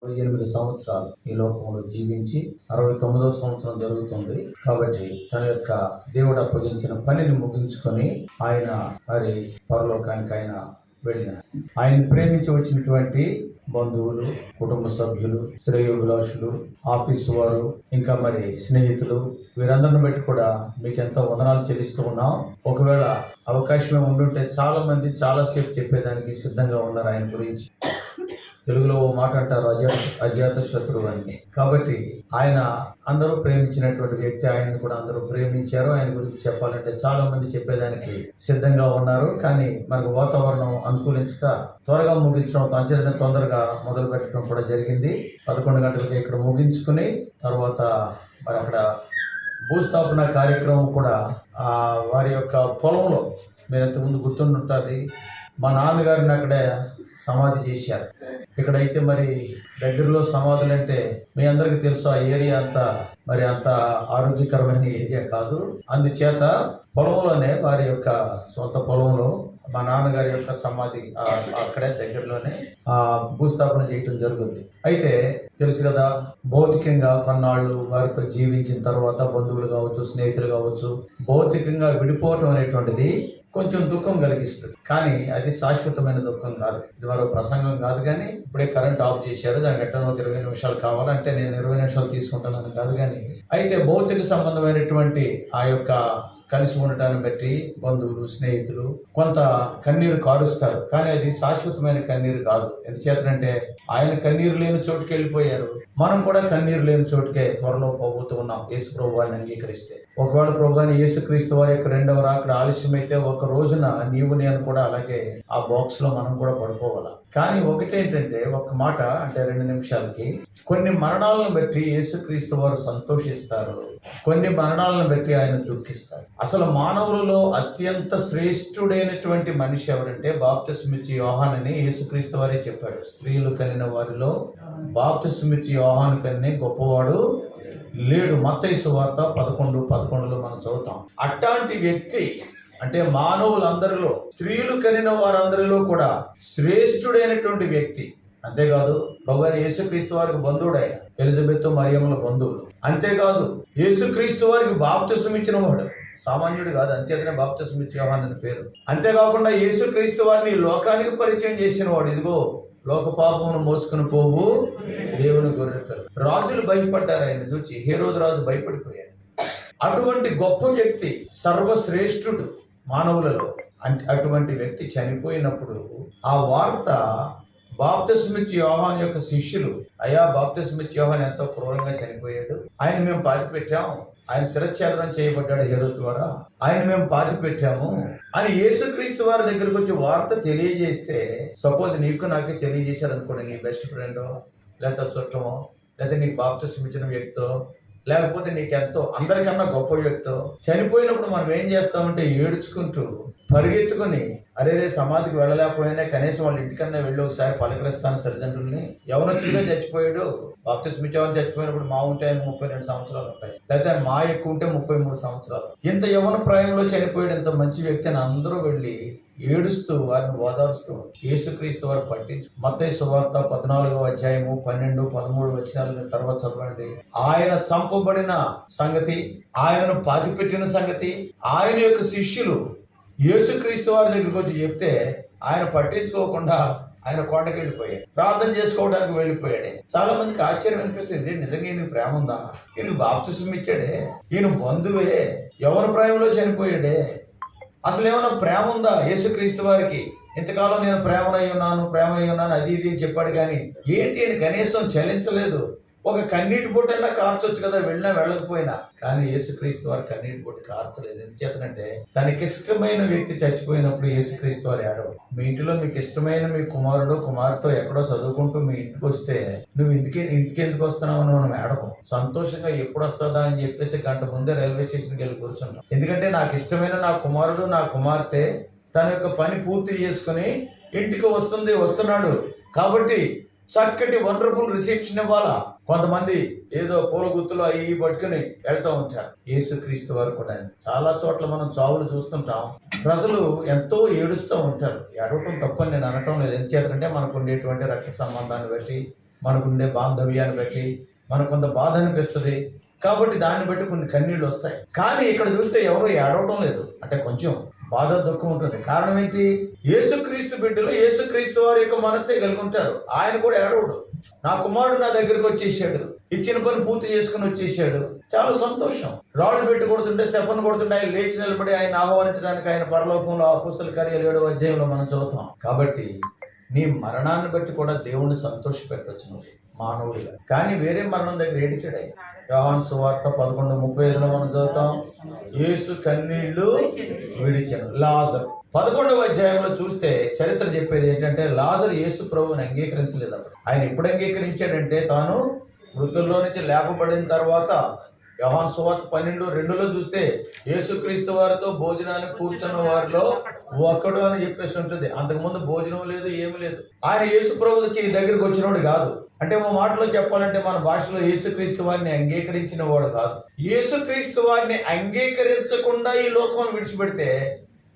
8 సంవత్సరాలు ఈ లోకంలో జీవించి 69వ సంవత్సరం జరుగుతుంది. కాబట్టి తన యొక్క దేవుడు అప్పగించిన పనిని ముగించుకొని ఆయన మరి పరలోకానికి ఆయన వెళ్ళిన ఆయన ప్రేమించి వచ్చినటువంటి బంధువులు, కుటుంబ సభ్యులు, శ్రేయోభిలాషులు, ఆఫీసు వారు, ఇంకా మరి స్నేహితులు, వీరందరిని బట్టి కూడా మీకు ఎంతో వందనాలు చెల్లిస్తూ ఉన్నాం. ఒకవేళ అవకాశమే ఉండుంటే చాలా మంది చాలాసేపు చెప్పేదానికి సిద్ధంగా ఉన్నారు ఆయన గురించి. తెలుగులో ఓ మాట అంటారు, అజాత శత్రువు అని. కాబట్టి ఆయన అందరూ ప్రేమించినటువంటి వ్యక్తి, ఆయన్ని కూడా అందరూ ప్రేమించారు. ఆయన గురించి చెప్పాలంటే చాలా మంది చెప్పేదానికి సిద్ధంగా ఉన్నారు. కానీ మనకు వాతావరణం అనుకూలించక త్వరగా ముగించడం, అంచెలను తొందరగా మొదలు పెట్టడం కూడా జరిగింది. 11 గంటలకి ఇక్కడ ముగించుకుని తర్వాత మరి అక్కడ భూస్థాపన కార్యక్రమం కూడా వారి యొక్క పొలంలో, మీరు ఇంతకుముందు గుర్తుంటుంది, మా నాన్నగారిని అక్కడే సమాధి చేశారు. ఇక్కడైతే మరి దగ్గరలో సమాధులు అంటే మీ అందరికీ తెలుసు, ఆ ఏరియా అంతా మరి అంత ఆరోగ్యకరమైన ఏరియా కాదు. అందుచేత పొలంలోనే, వారి యొక్క సొంత పొలంలో మా నాన్నగారి యొక్క సమాధి అక్కడే దగ్గరలోనే భూస్థాపన చేయటం జరుగుతుంది. అయితే తెలుసు కదా, భౌతికంగా కొన్నాళ్ళు వారితో జీవించిన తర్వాత బంధువులు కావచ్చు, స్నేహితులు కావచ్చు, భౌతికంగా విడిపోవటం అనేటువంటిది కొంచెం దుఃఖం కలిగిస్తుంది. కానీ అది శాశ్వతమైన దుఃఖం కాదు. ఇది మరో ప్రసంగం కాదు. కానీ ఇప్పుడే కరెంట్ ఆఫ్ చేశారు, దానికి ఎట్టనో 20 నిమిషాలు కావాలంటే నేను 20 నిమిషాలు తీసుకుంటానని కాదు. కానీ అయితే భౌతిక సంబంధమైనటువంటి ఆ యొక్క కలిసి ఉండటాన్ని బట్టి బంధువులు, స్నేహితులు కొంత కన్నీరు కారుస్తారు. కానీ అది శాశ్వతమైన కన్నీరు కాదు. ఎందుచేతనంటే ఆయన కన్నీరు లేని చోటుకి వెళ్ళిపోయారు. మనం కూడా కన్నీరు లేని చోటుకే త్వరలో పోబోతూ ఉన్నాం, యేసు ప్రభువాన్ని అంగీకరిస్తే. ఒకవేళ ప్రభువాన్ని యేసుక్రీస్తు వారి యొక్క 2వ రాకడ ఆలస్యమైతే ఒక రోజున నీవు నేను కూడా అలాగే ఆ బాక్స్ లో మనం కూడా పడుకోవాలి. కానీ ఒకటేంటంటే, ఒక్క మాట అంటే 2 నిమిషాలకి, కొన్ని మరణాలను బట్టి యేసుక్రీస్తు వారు సంతోషిస్తారు, కొన్ని మరణాలను బట్టి ఆయన దుఃఖిస్తారు. అసలు మానవులలో అత్యంత శ్రేష్ఠుడైనటువంటి మనిషి ఎవరంటే బాప్తిస్మిచ్చి యోహాన్ అని యేసుక్రీస్తు వారే చెప్పాడు. స్త్రీలు కనిన వారిలో బాప్తిస్మిచ్చి యోహాను కన్నా గొప్పవాడు లేడు. మత్తయి సువార్త 11:11లో మనం చదువుతాం. అట్లాంటి వ్యక్తి అంటే మానవులందరిలో, స్త్రీలు కనిన వారందరిలో కూడా శ్రేష్ఠుడైనటువంటి వ్యక్తి. అంతేకాదు ప్రభువైన యేసుక్రీస్తు వారికి బంధువుడు ఆయన, ఎలిజబెత్ మరియమ్మల బంధువులు. అంతేకాదు యేసుక్రీస్తు వారికి బాప్తిసం ఇచ్చిన వాడు, సామాన్యుడు కాదు. అంతేగానే బాప్తిసం ఇచ్చే యోహాను అని పేరు. అంతేకాకుండా యేసుక్రీస్తు వారిని లోకానికి పరిచయం చేసిన వాడు. ఇదిగో లోక పాపమును మోసుకుని పోవు దేవుని గొర్రెపిల్ల. రాజులు భయపడ్డారు ఆయన చూచి, హేరోదు రాజు భయపడిపోయాడు. అటువంటి గొప్ప వ్యక్తి, సర్వశ్రేష్ఠుడు మానవులలో. అటువంటి వ్యక్తి చనిపోయినప్పుడు ఆ వార్త బాప్తిస్మిచ్చి యోహాను యొక్క శిష్యులు, అయ్యా బాప్తిస్మిచ్చి యోహాను ఎంతో క్రూరంగా చనిపోయాడు, ఆయన మేము పాతిపెట్టాము, ఆయన శిరచ్ఛేదనం చేయబడ్డాడు హేరోదు ద్వారా, ఆయన మేము పాతిపెట్టాము అని యేసుక్రీస్తు వారి దగ్గరకు వచ్చి వార్త తెలియజేస్తే, సపోజ్ నీకు నాకే తెలియజేశారు అనుకోండి, నీ బెస్ట్ ఫ్రెండో, లేకపోతే చుట్టమో, లేకపోతే నీకు బాప్తిసం ఇచ్చిన వ్యక్తో, లేకపోతే నీకెంతో అందరికన్నా గొప్ప వ్యక్తో చనిపోయినప్పుడు మనం ఏం చేస్తామంటే ఏడ్చుకుంటూ పరిగెత్తుకుని, అరే సమాధికి వెళ్ళలేకపోయినా కనీసం వాళ్ళ ఇంటికన్నా వెళ్ళి ఒకసారి పలకరిస్తాను తల్లిదండ్రుల్ని. యవనస్తుడిగా చచ్చిపోయాడు, బాప్తిసం ఇచ్చేవాడిని చచ్చిపోయినప్పుడు మా ఉంటే ఆయన 32 సంవత్సరాలు ఉంటాయి, లేకపోతే మా ఎక్కువ ఉంటే 33 సంవత్సరాలు. ఇంత యవన ప్రాయంలో చనిపోయాడు ఇంత మంచి వ్యక్తి అని అందరూ వెళ్ళి ఏడుస్తూ వారిని ఓదార్స్తూ యేసుక్రీస్తు వారు పట్టించు. మత్తయి సువార్త 14వ అధ్యాయము 12, 13 వచనాల తర్వాత చదవండి. ఆయన చంపబడిన సంగతి, ఆయనను పాతిపెట్టిన సంగతి ఆయన యొక్క శిష్యులు యేసుక్రీస్తు వారి దగ్గరికి వచ్చి చెప్తే ఆయన పట్టించుకోకుండా ఆయన కొండకి వెళ్ళిపోయాడు, ప్రార్థన చేసుకోవడానికి వెళ్ళిపోయాడే. చాలా మందికి ఆశ్చర్యం అనిపిస్తుంది, నిజంగా ఈయనకి ప్రేమ ఉందా? ఈయన బాప్తిసం ఇచ్చాడే, ఈయన బంధువే, ఎవరి ప్రాయంలో చనిపోయాడే, అసలు ఏమన్నా ప్రేమ ఉందా యేసుక్రీస్తు వారికి? ఇంతకాలం నేను ప్రేమ అయి ఉన్నాను అది ఇది చెప్పాడు. కానీ ఏంటి అని కనీసం చలించలేదు. ఒక కన్నీటి బొట్టన్నా కార్చొచ్చు కదా, వెళ్ళినా వెళ్ళకపోయినా. కానీ యేసుక్రీస్తు వారు కన్నీటి బొట్టు కార్చలేదు. ఎందుచేతనంటే తనకి ఇష్టమైన వ్యక్తి చచ్చిపోయినప్పుడు యేసుక్రీస్తు వారు ఏడవు. మీ ఇంటిలో మీకు ఇష్టమైన మీ కుమారుడు కుమార్తెతో ఎక్కడో చదువుకుంటూ మీ ఇంటికి వస్తే నువ్వు ఇంటికి ఎందుకు వస్తున్నావు అని మనం ఏడవం. సంతోషంగా ఎప్పుడు వస్తుందా అని చెప్పేసి గంట ముందే రైల్వే స్టేషన్కి వెళ్ళి కూర్చుంటాం. ఎందుకంటే నాకు ఇష్టమైన నా కుమారుడు నా కుమార్తె తన యొక్క పని పూర్తి చేసుకుని ఇంటికి వస్తున్నాడు కాబట్టి చక్కటి వండర్ఫుల్ రిసెప్షన్ ఇవ్వాలా. కొంతమంది ఏదో పూల గుత్తులు అవి పట్టుకుని వెళ్తూ ఉంటారు. యేసుక్రీస్తు వారు కూడా చాలా చోట్ల మనం చావులు చూస్తుంటాం. ప్రజలు ఎంతో ఏడుస్తూ ఉంటారు. ఏడవటం తప్పని నేను అనటం లేదు. ఎందుచేతంటే మనకు ఉండేటువంటి రక్త సంబంధాన్ని బట్టి మనకుండే బాంధవ్యాన్ని బట్టి మనకు కొంత బాధ అనిపిస్తుంది. కాబట్టి దాన్ని బట్టి కొన్ని కన్నీళ్ళు వస్తాయి. కానీ ఇక్కడ చూస్తే ఎవరు ఏడవటం లేదు. అంటే కొంచెం బాధ దుఃఖం ఉంటుంది. కారణం ఏంటి? యేసుక్రీస్తు బిడ్డలు యేసుక్రీస్తు వారి యొక్క మనస్సే కలిగి ఉంటారు. ఆయన కూడా ఏడవడు. నా కుమారుడు నా దగ్గరికి వచ్చేసాడు, ఇచ్చిన పని పూర్తి చేసుకుని వచ్చేసాడు, చాలా సంతోషం. రాళ్ళు పెట్టి కొడుతుంటే, స్టెఫన్ కొడుతుంటే ఆయన లేచి నిలబడి ఆయన ఆహ్వానించడానికి ఆయన పరలోకంలో అపోస్తల కార్యాలు 7వ అధ్యాయంలో మనం చదువుతాం. కాబట్టి నీ మరణాన్ని బట్టి కూడా దేవుణ్ణి సంతోష పెట్టవచ్చు నువ్వు మానవుడిగా. కానీ వేరే మరణం దగ్గర ఏడిచాడు ఆయన. యోహాను సువార్త 11:35లో మనం చదువుతాం, యేసు కన్నీళ్లు విడిచెను. లాజరు 11వ అధ్యాయంలో చూస్తే చరిత్ర చెప్పేది ఏంటంటే, లాజరు యేసు ప్రభువుని అంగీకరించలేదు. అప్పుడు ఆయన ఎప్పుడు అంగీకరించాడంటే, తాను మృతుల్లో నుంచి లేపబడిన తర్వాత. యోహాను సువార్త 12:2లో చూస్తే యేసుక్రీస్తు వారితో భోజనానికి కూర్చున్న వారిలో ఒకడు అని చెప్పేసి ఉంటుంది. అంతకుముందు భోజనం లేదు, ఏమి లేదు. ఆయన యేసు ప్రభువుకి దగ్గరికి వచ్చినోడు కాదు. అంటే మా మాటలో చెప్పాలంటే మన భాషలో యేసుక్రీస్తు వారిని అంగీకరించిన వాడు కాదు. యేసుక్రీస్తు వారిని అంగీకరించకుండా ఈ లోకం విడిచిపెడితే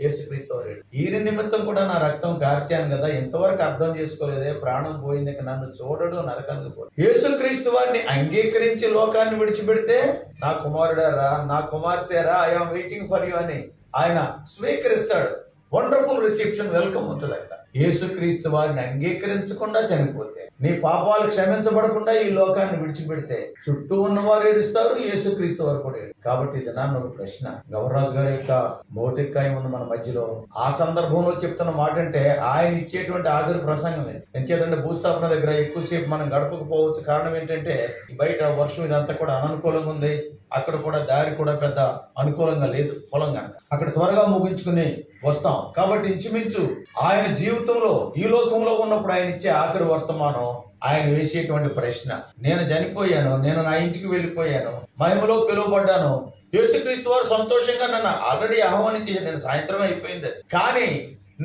యేసుక్రీస్తు వారు ఈయన నిమిత్తం కూడా నా రక్తం కార్చాను కదా, ఎంతవరకు అర్థం చేసుకోలేదే, ప్రాణం పోయింది, నన్ను చూడడు, నరకానికి పోడు. యేసుక్రీస్తు వారిని అంగీకరించి లోకాన్ని విడిచిపెడితే నా కుమారుడారా, నా కుమార్తెరా, ఐఎమ్ వెయిటింగ్ ఫర్ యూ అని ఆయన స్వీకరిస్తాడు. వండర్ఫుల్ రిసెప్షన్, వెల్కమ్ ఉంటుంది అక్కడ. యేసుక్రీస్తు వారిని అంగీకరించకుండా చనిపోతే, నీ పాపాలు క్షమించబడకుండా ఈ లోకాన్ని విడిచిపెడితే చుట్టూ ఉన్నవారు ఏడుస్తారు, యేసుక్రీస్తు వారు కూడా ఏడు. కాబట్టి ఇది నన్ను ఒక ప్రశ్న. గవర్రాజు గారి యొక్క భౌతికాయం ఉంది మన మధ్యలో. ఆ సందర్భంలో చెప్తున్న మాట అంటే ఆయన ఇచ్చేటువంటి ఆఖరి ప్రసంగం ఇది. ఎంచేతంటే భూస్థాపన దగ్గర ఎక్కువసేపు మనం గడపకపోవచ్చు. కారణం ఏంటంటే బయట వర్షం ఇదంతా కూడా అననుకూలంగా ఉంది. అక్కడ కూడా దారి కూడా పెద్ద అనుకూలంగా లేదు, పొలం కనుక అక్కడ త్వరగా ముగించుకుని వస్తాం. కాబట్టి ఇంచుమించు ఆయన జీవితంలో ఈ లోకంలో ఉన్నప్పుడు ఆయన ఇచ్చే ఆఖరి వర్తమానం, ఆయన వేసేటువంటి ప్రశ్న, నేను చనిపోయాను, నేను నా ఇంటికి వెళ్ళిపోయాను, మహిమలో పిలువబడ్డాను, యేసుక్రీస్తు వారు సంతోషంగా నన్ను ఆల్రెడీ ఆహ్వానించి, నేను సాయంత్రం అయిపోయింది, కానీ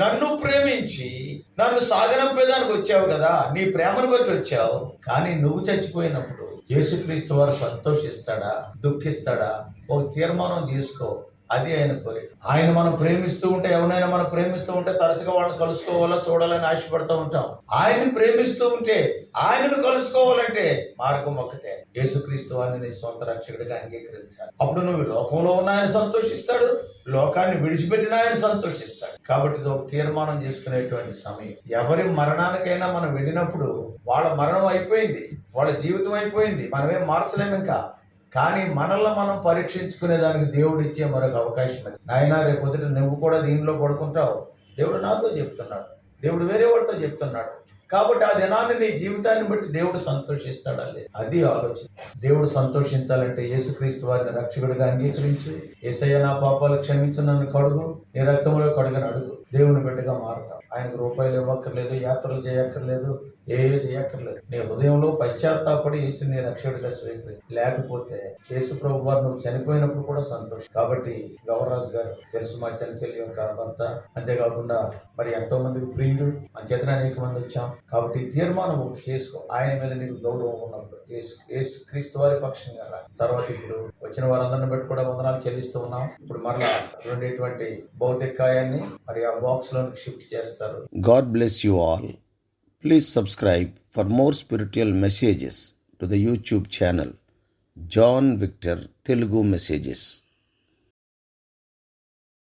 నన్ను ప్రేమించి నన్ను సాగనంపేదానికి వచ్చావు కదా, నీ ప్రేమను బట్టి వచ్చావు. కానీ నువ్వు చచ్చిపోయినప్పుడు యేసుక్రీస్తు వారు సంతోషిస్తాడా, దుఃఖిస్తాడా? ఒక తీర్మానం చేసుకో. అది ఆయన కోరిక. ఆయన మనం ప్రేమిస్తూ ఉంటే, ఎవరైనా మనం ప్రేమిస్తూ ఉంటే తరచుగా వాళ్ళని కలుసుకోవాలా, చూడాలని ఆశపడుతూ ఉంటాం. ఆయన్ని ప్రేమిస్తూ ఉంటే, ఆయనను కలుసుకోవాలంటే మార్గం ఒక్కటే, యేసుక్రీస్తు వారిని నీ సొంత రక్షకుడిగా అంగీకరించాలి. అప్పుడు నువ్వు లోకంలో ఉన్న ఆయన సంతోషిస్తాడు, లోకాన్ని విడిచిపెట్టిన ఆయన సంతోషిస్తాడు. కాబట్టి ఇది ఒక తీర్మానం చేసుకునేటువంటి సమయం. ఎవరి మరణానికైనా మనం వెళ్ళినప్పుడు వాళ్ళ మరణం అయిపోయింది, వాళ్ళ జీవితం అయిపోయింది, మనమేం మార్చలేము ఇంకా. కానీ మనల్ని మనం పరీక్షించుకునే దానికి దేవుడు ఇచ్చే మరొక అవకాశం అది. నాయనా, రేపు పొద్దుట నువ్వు కూడా దీనిలో పడుకుంటావు, దేవుడు నాతో చెప్తున్నాడు, దేవుడు వేరే వాళ్ళతో చెప్తున్నాడు. కాబట్టి ఆ దినాన్ని నీ జీవితాన్ని బట్టి దేవుడు సంతోషిస్తాడా లేదు, అది ఆలోచన. దేవుడు సంతోషించాలంటే యేసుక్రీస్తు వారిని రక్షకుడిగా అంగీకరించి, యేసయ్య నా పాపాలు క్షమించు, నన్ను కడుగు, నీ రక్తంలో కడుగని అడుగు, దేవుని బిడ్డగా మారుతావు. ఆయనకు రూపాయలు ఇవ్వక్కర్లేదు, యాత్రలు చేయక్కర్లేదు, చేయక్కర్లేదు. నీ హృదయంలో పశ్చాత్తాపడి యేసు నీ రక్షకుడిగా స్వీకరించి, లేకపోతే యేసు ప్రభు వారు నువ్వు చనిపోయినప్పుడు కూడా సంతోషం. కాబట్టి గవర్రాజు గారు తెలుసు, మా చెల్లి యొక్క భర్త, అంతేకాకుండా మరి ఎంతో మందికి ప్రియుడు, మన చేతన అనేక మంది వచ్చాం. కాబట్టి తీర్మానం చేసుకో. ఆయన మీద నీకు గౌరవం ఉన్నప్పుడు యేసు క్రీస్తు వారి పక్షంగా రా. తర్వాత ఇప్పుడు వచ్చిన వారందరిని బట్టి కూడా వందనాలు చెల్లిస్తూ ఉన్నాం. ఇప్పుడు మరలా ఉండేటువంటి భౌతికాయాన్ని మరి ఆ బాక్స్ లో షిఫ్ట్ చేస్తారు. God bless you all. Please subscribe for more spiritual messages to the YouTube channel John Victor Telugu Messages.